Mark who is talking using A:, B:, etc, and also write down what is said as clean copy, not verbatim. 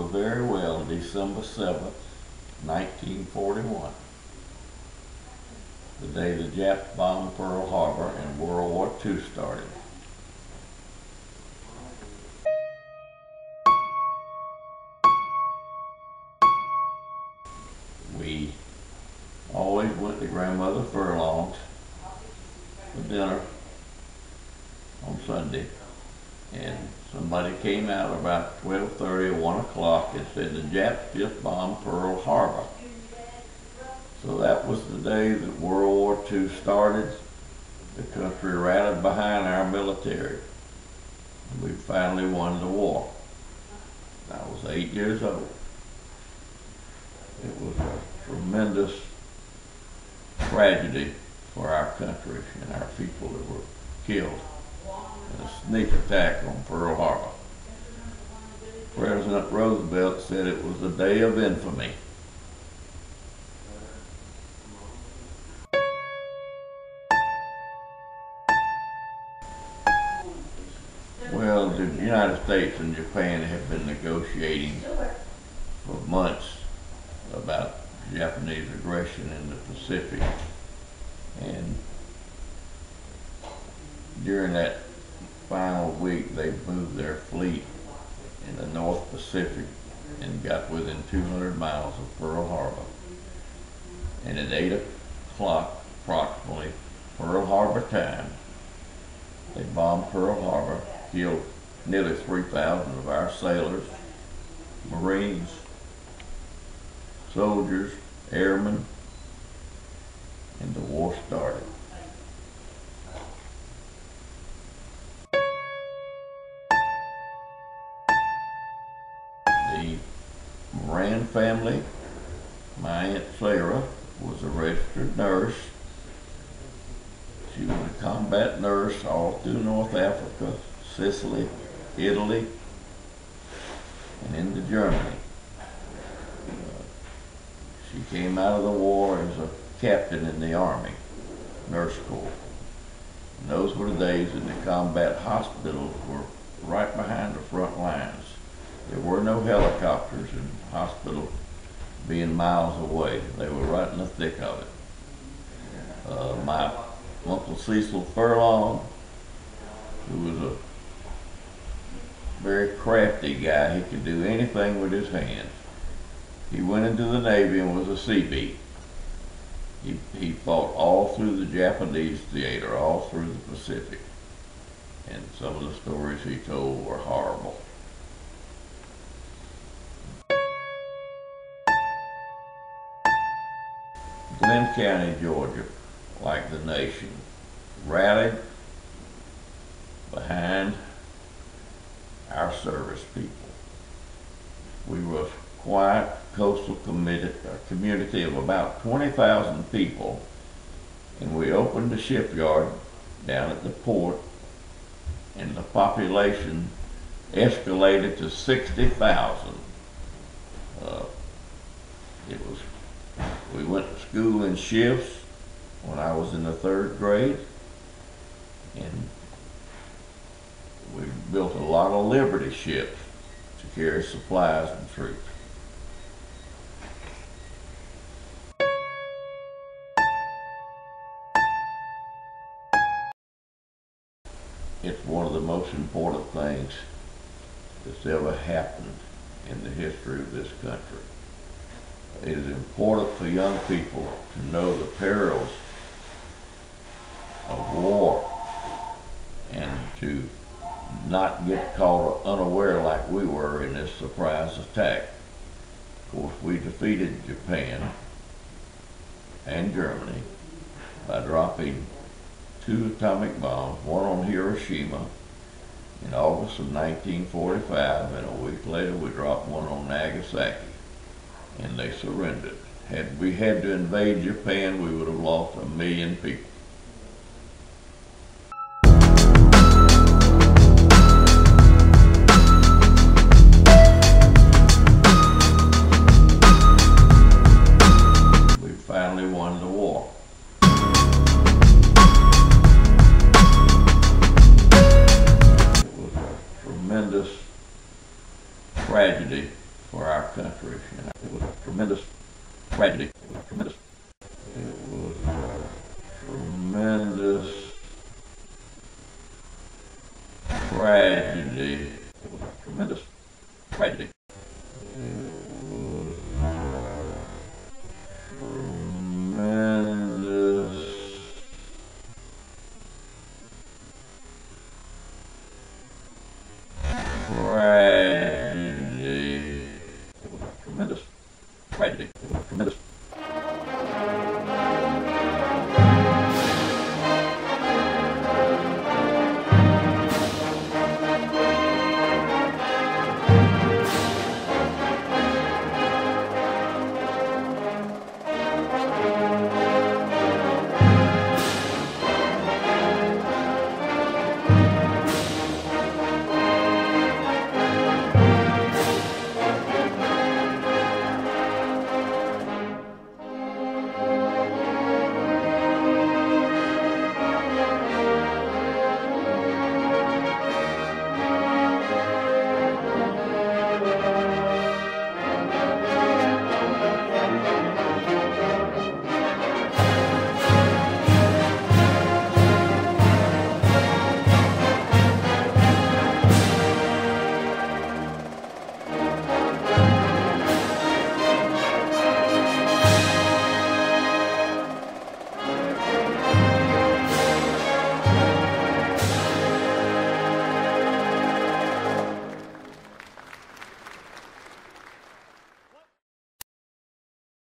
A: very well December 7th, 1941, the day the Japs bombed Pearl Harbor and World War II started. We always went to Grandmother Furlong's for dinner on Sunday, and somebody came out about 12:30 or 1 o'clock and said the Japs just bombed Pearl Harbor. So that was the day that World War II started. The country rallied behind our military. We finally won the war. I was 8 years old. It was a tremendous tragedy for our country and our people that were killed in a sneak attack on Pearl Harbor. President Roosevelt said it was a day of infamy. Well, the United States and Japan have been negotiating for months about Japanese aggression in the Pacific, and during that final week they moved their fleet in the North Pacific and got within 200 miles of Pearl Harbor. And at 8 o'clock approximately Pearl Harbor time, they bombed Pearl Harbor, killed nearly 3,000 of our sailors, Marines, soldiers, airmen, and the war started. The Moran family, my Aunt Sarah was a registered nurse. She was a combat nurse all through North Africa, Sicily, Italy, and into Germany. She came out of the war as a captain in the Army, Nurse Corps. And those were the days when the combat hospitals were right behind the front lines. There were no helicopters and hospitals being miles away. They were right in the thick of it. My Uncle Cecil Furlong, who was a very crafty guy, he could do anything with his hands. He went into the Navy and was a Seabeat. He fought all through the Japanese theater, all through the Pacific. And some of the stories he told were horrible. Glenn County, Georgia, like the nation, rallied behind our service people. We were a quiet coastal community of about 20,000 people, and we opened the shipyard down at the port, and the population escalated to 60,000. We went to school in shifts when I was in the 3rd grade, and we built a lot of Liberty ships to carry supplies and troops. It's one of the most important things that's ever happened in the history of this country. It is important for young people to know the perils of war and to not get caught unaware like we were in this surprise attack. Of course, we defeated Japan and Germany by dropping 2 atomic bombs, one on Hiroshima in August of 1945, and a week later we dropped one on Nagasaki, and they surrendered. Had we had to invade Japan, we would have lost 1 million people. We finally won the war. It was a tremendous tragedy for for our country. And it was a tremendous tragedy. It was a tremendous